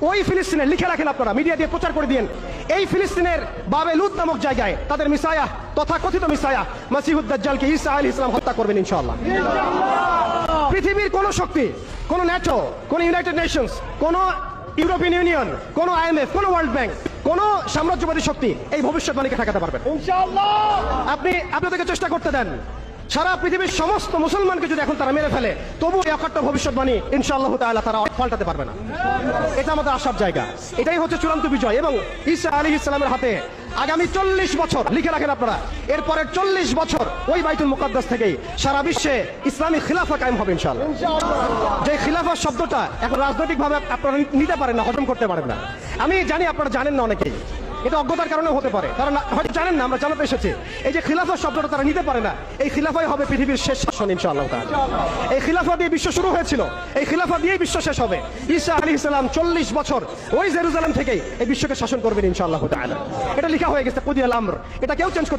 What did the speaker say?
ওই ফিলিস্তিনে লিখে রাখেন আপনারা, মিডিয়া দিয়ে প্রচার করে দিয়েন, এই ফিলিস্তিনের বাবে লুত নামক জায়গায় তাদের মিসায়া, তথাকথিত মিসায়া মাসিহুদ দাজ্জালকে ঈসা আলাইহিস সালাম হত্যা করবেন ইনশাআল্লাহ। পৃথিবীর কোন শক্তি, কোন ন্যাটো, কোন ইউনাইটেড নেশনস, কোন ইউরোপিয়ান ইউনিয়ন, কোন IMF, কোন ওয়ার্ল্ড ব্যাংক, কোন সাম্রাজ্যবাদী শক্তি এই ভবিষ্যৎবাণীকে ঠেকাতে পারবেন ইনশাআল্লাহ। আপনি আপনাদেরকে চেষ্টা করতে দেন, সারা পৃথিবীর সমস্ত মুসলমানকে যদি এখন তারা মেরে ফেলে, তবু এই অকাট্য ভবিষ্যৎবাণী ইনশাআল্লাহ তাআলা তারা পাল্টাতে পারবে না। এটা আমাদের আশার জায়গা, এটাই হচ্ছে চূড়ান্ত বিজয়। এবং ঈসা আলাইহিস সালামের হাতে আগামী 40 বছর লিখে রাখেন আপনারা, এরপরের 40 বছর ওই বাইতুল মুকাদ্দাস থেকেই সারা বিশ্বে ইসলামী খিলাফা কায়েম হবে ইনশাআল্লাহ। যে খিলাফা শব্দটা এখন রাজনৈতিকভাবে আপনারা নিতে পারেন না, হজম করতে পারেন না। আমি জানি আপনারা জানেন না, অনেকেই এটা অজ্ঞতার কারণে হতে পারে, তারা হয়তো জানেন না, আমরা জানাতে এসেছি। এই যে খিলাফা শব্দটা তারা নিতে পারে না, এই খিলাফাই হবে পৃথিবীর শেষ শাসন ইনশাআল্লাহ তাআলা। এই খিলাফা দিয়ে বিশ্ব শুরু হয়েছিল, এই খিলাফা দিয়েই বিশ্ব শেষ হবে। ঈসা আলাইহিস সালাম 40 বছর ওই জেরুজালেম থেকেই এই বিশ্বকে শাসন করবেন ইনশাআল্লাহ তাআলা। এটা লেখা হয়ে গেছে কুদিয়াল আমর, এটা কেউ চেঞ্জ করতে